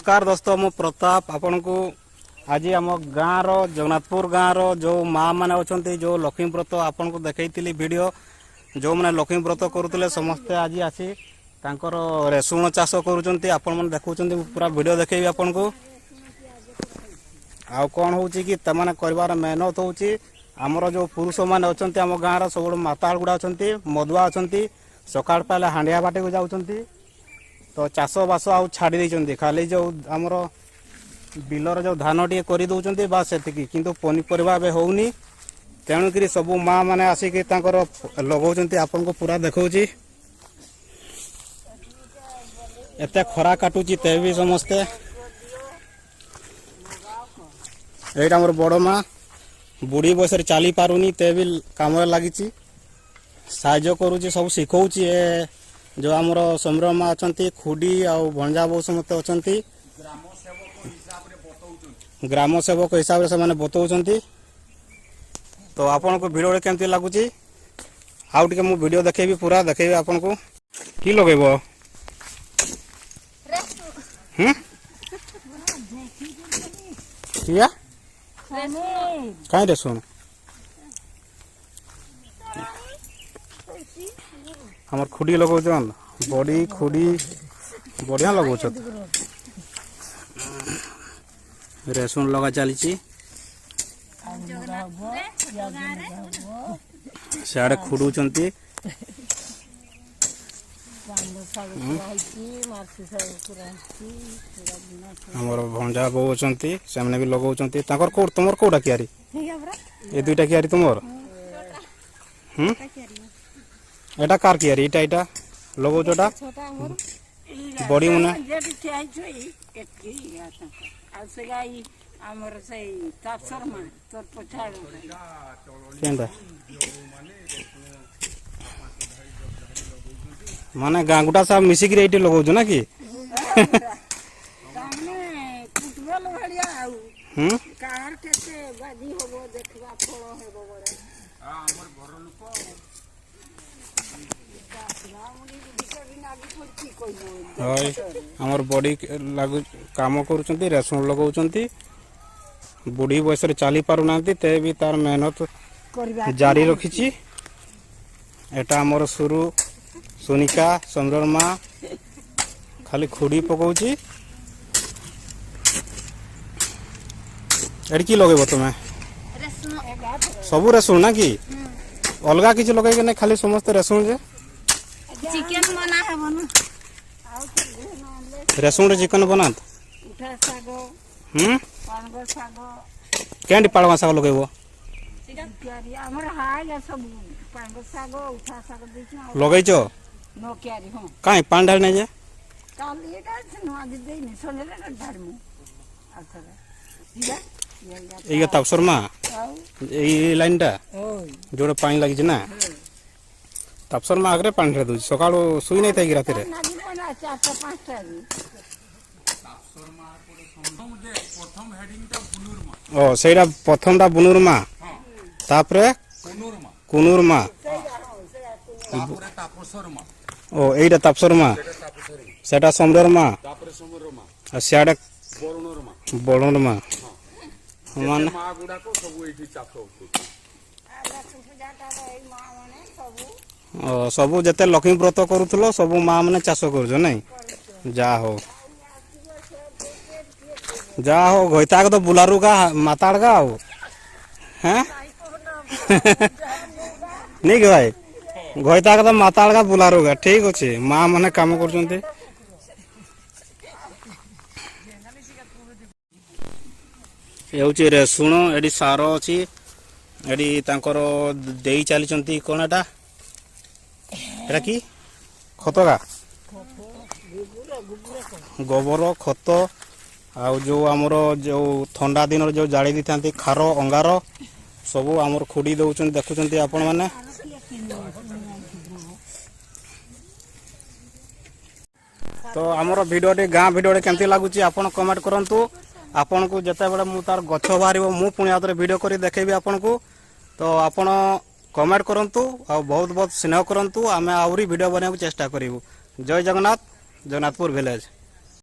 नमस्कार दोस्तों मु प्रताप आपन को आज आम गाँव रो जगन्नाथपुर गाँव रो जो माँ मैंने अच्छा जो लक्ष्मी व्रत आपन को देखी वीडियो जो मैंने लक्ष्मी व्रत करुले समस्ते आज आसी तांकर रेसुण चाष करुँच आपण मैंने देखुं पूरा वीडियो देखेबी आपन को आउ कौन हो कि कर मेहनत हो आमर जो पुरुष मैंने अच्छा आम गाँव सब माताल गुड़ा अच्छा मदुआ अच्छा सकाल पाले हांडिया बाटे को जाऊँच तो चाष बास आउ छाड़ी खाली जो आमर बिलर जो धान टे कर दौरान बास से किंतु पनीपरिया ए होनी तेणुक सब माँ मैंने आसिक लगौंट आपन को पूरा देखौची एते खरा काटुची ते भी समस्ते एटा मोर बड़ माँ बुढ़ी बयस चली पारुनी ते भी काम लगी साहाय्य करुच्ची सब शिखौची जो आमर सौम्य माँ अच्छा खुडी आउ भंजा बो समस्त अच्छा ग्राम सेवक हिसाब से मैंने बतौन तो आपन को वीडियो केमती लगुच आउ टे मु वीडियो देखेबी पूरा देखेबी आपन को की लगेब कहीं रे सुन हमर खुडी लगौन बड़ी खुडी बढ़िया लगौछ रेसुन लगा चली सियाड़े खुडुचंती हमर भंजा बो अछंती सामने भी लगौचंती ताकर कोड तुमर कोडा कियारी ए दुईटा कियारी तुमर एटा कार कियारी एटा लगौचटा बड़ी मुना माने गांगुटा सब मिसिक रेटी लगौछ ना कि कार केते बाजी होबो देखबा फळो हेबो बरे हमर घर लोक हाय हमर बॉडी लागु काम करूछंती रेसुन लगौछंती बुढ़ी बयस चली पारुना ते भी तार मेहनत जारी रखी एटा हमर शुरू सोनिका चंद्रमा खाली खुडी पकाउची एड की लगेबो तुमे सब रेसुन ना कि अलगा किछ लगे के नै खाली समस्त रेसुन जे चिकन बना है बनु रेसुन रे चिकन बनात उठा सागो पाणगो सागो केंडी पाळवा सागो लगेबो क्यारी हमर हाय सब पाणगो सागो उठा सागो देछि लगैछो नो क्यारी हो काई पांडाल नै जे काली एटा नो आदि दे नि सोनेले न धर्म अच्छा ये तपसरमा ये लाइनटा जोड़ पानी लगी ना तपसरमा आगरे पानी रे दउ सकाळ सुई नै थाई राती रे ओ सेरा प्रथम ता बुनुरमा तापरे कुनुरमा तापरे तपसरमा ओ एटा तपसरमा सेटा समदरमा तापरे समदरमा आ सियाडा बरणरमा मान मां गुडा को सब एठी चाप होतो सब जते लक्ष्मी व्रत करूथलो सब मां माने चाष करजो नै जा हो गइता के तो बुलारू का माताड़ का हो हैं नहीं के भाई गइता के तो माताड़ का बुलारू का ठीक अछि मां माने काम करजंती ये रेसुण एडी सार अच्छी एडी तांकर देई चली कौन एटा एटा की खत का गोबर खत आ जो आमर जो ठंडा दिन जो जाड़ी दी था खार अंगार सब आमर खुडी दौरान देखुं आपण मैंने तो आमर वीडियो गाँ वीडियो केमती लगुच आपण कमेंट करंतु आपन को जते बड़े मु तार गछ बाहर मु पुणी आदरे वीडियो करी देखेबी आपन को तो आपण कमेंट करंतु आ बहुत बहुत स्नेह करंतु आमे आउरी वीडियो बनाबो चेष्टा करिवु जय जगन्नाथ जगन्नाथपुर विलेज।